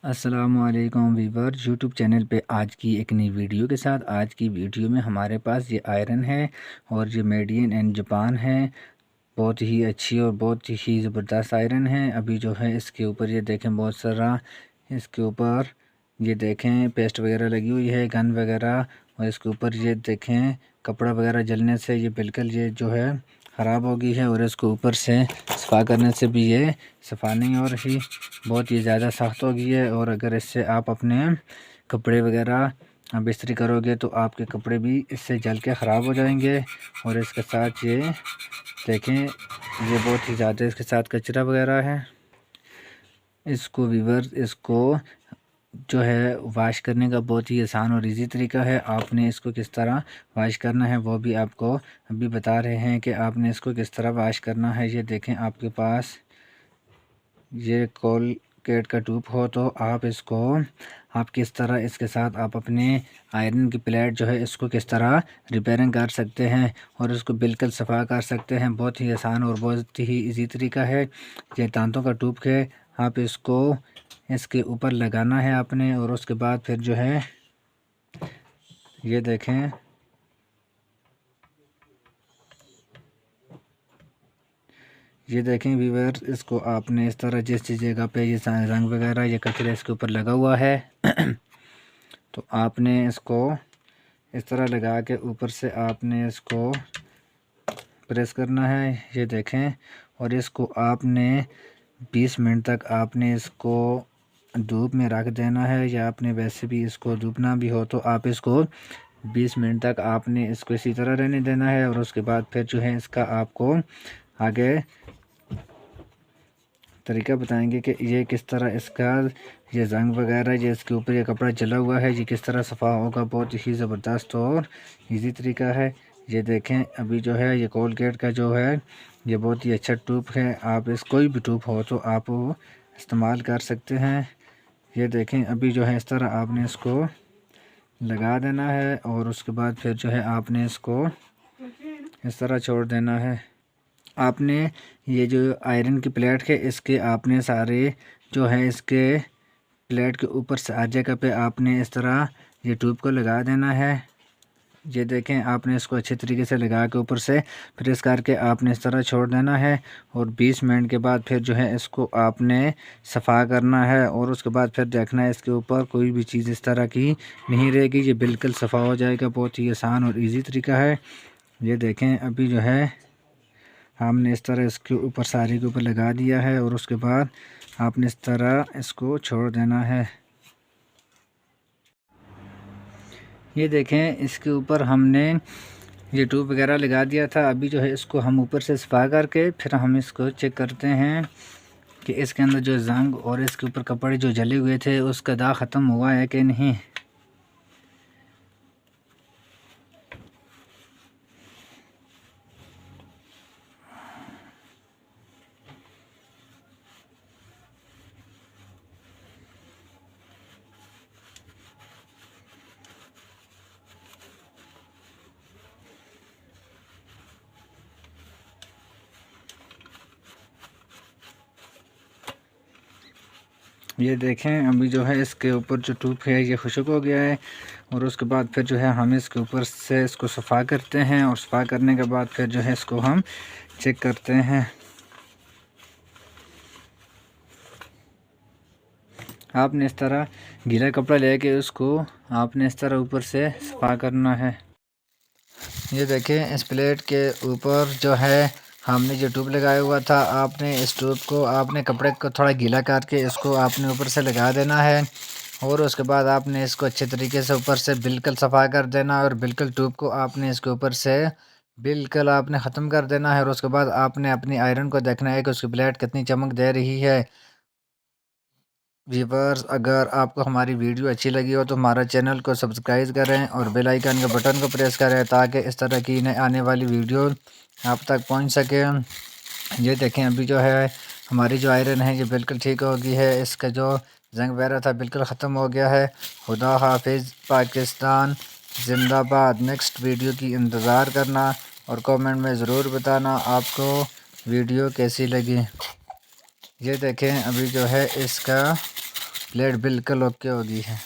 अस्सलामुअलैकुम Weaver YouTube channel पे आज की एक नई वीडियो के साथ। आज की वीडियो में हमारे पास ये आयरन है और ये मेड इन जापान है। बहुत ही अच्छी और बहुत ही ज़बरदस्त आयरन है। अभी जो है इसके ऊपर ये देखें बहुत सारा इसके ऊपर ये देखें पेस्ट वगैरह लगी हुई है, गन वगैरह। और इसके ऊपर ये देखें कपड़ा वगैरह जलने से ये बिल्कुल ये जो है ख़राब हो गई है। और इसको ऊपर से सफ़ा करने से भी ये सफ़ा नहीं हो रही, बहुत ही ज़्यादा सख्त हो गई है। और अगर इससे आप अपने कपड़े वगैरह आप इस्त्री करोगे तो आपके कपड़े भी इससे जल के ख़राब हो जाएंगे। और इसके साथ ये देखें ये बहुत ही ज़्यादा इसके साथ कचरा वगैरह है। इसको वीवर इसको जो है वाश करने का बहुत ही आसान और इजी तरीका है। आपने इसको किस तरह वाश करना है वो भी आपको अभी बता रहे हैं कि आपने इसको किस तरह वाश करना है। ये देखें आपके पास ये कोलगेट का ट्यूब हो तो आप इसको आप किस तरह इसके साथ आप अपने आयरन की प्लेट जो है इसको किस तरह रिपेयरिंग कर सकते हैं और इसको बिल्कुल सफ़ा कर सकते हैं। बहुत ही आसान और बहुत ही इजी तरीका है। ये दांतों का ट्यूब है, आप इसको इसके ऊपर लगाना है आपने। और उसके बाद फिर जो है ये देखें ये देखें व्यूअर इसको आपने इस तरह जिस जगह पे ये रंग वगैरह ये कचरा इसके ऊपर लगा हुआ है तो आपने इसको इस तरह लगा के ऊपर से आपने इसको प्रेस करना है। ये देखें और इसको आपने 20 मिनट तक आपने इसको धूप में रख देना है, या आपने वैसे भी इसको धूप ना भी हो तो आप इसको 20 मिनट तक आपने इसको इसी तरह रहने देना है। और उसके बाद फिर जो है इसका आपको आगे तरीका बताएंगे कि ये किस तरह इसका ये रंग वगैरह ये इसके ऊपर ये कपड़ा जला हुआ है ये किस तरह सफ़ा होगा। बहुत ही ज़बरदस्त और इजी तरीका है। ये देखें अभी जो है ये कोलगेट का जो है ये बहुत ही अच्छा ट्यूब है। आप इस कोई भी ट्यूब हो तो आप वो इस्तेमाल कर सकते हैं। ये देखें अभी जो है इस तरह आपने इसको लगा देना है और उसके बाद फिर जो है आपने इसको इस तरह छोड़ देना है। आपने ये जो आयरन की प्लेट है इसके आपने सारे जो है इसके प्लेट के ऊपर से हर जगह पे आपने इस तरह ये ट्यूब को लगा देना है। ये देखें आपने इसको अच्छे तरीके से लगा के ऊपर से प्रेस करके आपने इस तरह छोड़ देना है। और 20 मिनट के बाद फिर जो है इसको आपने सफ़ा करना है। और उसके बाद फिर देखना है इसके ऊपर कोई भी चीज़ इस तरह की नहीं रहेगी, ये बिल्कुल सफ़ा हो जाएगा। बहुत ही आसान और इजी तरीका है। ये देखें अभी जो है हमने इस तरह इसके ऊपर सारे के ऊपर लगा दिया है और उसके बाद आपने इस तरह इसको छोड़ देना है। ये देखें इसके ऊपर हमने ये ट्यूब वगैरह लगा दिया था। अभी जो है इसको हम ऊपर से सफ़ा करके फिर हम इसको चेक करते हैं कि इसके अंदर जो जंग और इसके ऊपर कपड़े जो जले हुए थे उसका दाग ख़त्म हुआ है कि नहीं। ये देखें अभी जो है इसके ऊपर जो ट्यूब है ये खुश्क हो गया है। और उसके बाद फिर जो है हम इसके ऊपर से इसको सफ़ा करते हैं और सफ़ा करने के बाद फिर जो है इसको हम चेक करते हैं। आपने इस तरह गीला कपड़ा लेके उसको आपने इस तरह ऊपर से सफ़ा करना है। ये देखें इस प्लेट के ऊपर जो है हमने जो ट्यूब लगाया हुआ था, आपने इस ट्यूब को आपने कपड़े को थोड़ा गीला करके इसको आपने ऊपर से लगा देना है। और उसके बाद आपने इसको अच्छे तरीके से ऊपर से बिल्कुल सफ़ा कर देना है और बिल्कुल ट्यूब को आपने इसके ऊपर से बिल्कुल आपने ख़त्म कर देना है। और उसके बाद आपने अपनी आयरन को देखना है कि उसकी प्लेट कितनी चमक दे रही है। व्यूअर्स अगर आपको हमारी वीडियो अच्छी लगी हो तो हमारा चैनल को सब्सक्राइब करें और बेल आइकन के बटन को प्रेस करें ताकि इस तरह की नई आने वाली वीडियो आप तक पहुंच सके। ये देखें अभी जो है हमारी जो आयरन है ये बिल्कुल ठीक हो गई है। इसका जो जंग वगैरह था बिल्कुल ख़त्म हो गया है। खुदा हाफिज़, पाकिस्तान जिंदाबाद। नेक्स्ट वीडियो की इंतज़ार करना और कमेंट में ज़रूर बताना आपको वीडियो कैसी लगी। ये देखें अभी जो है इसका प्लेट बिल्कुल ओके हो गई है।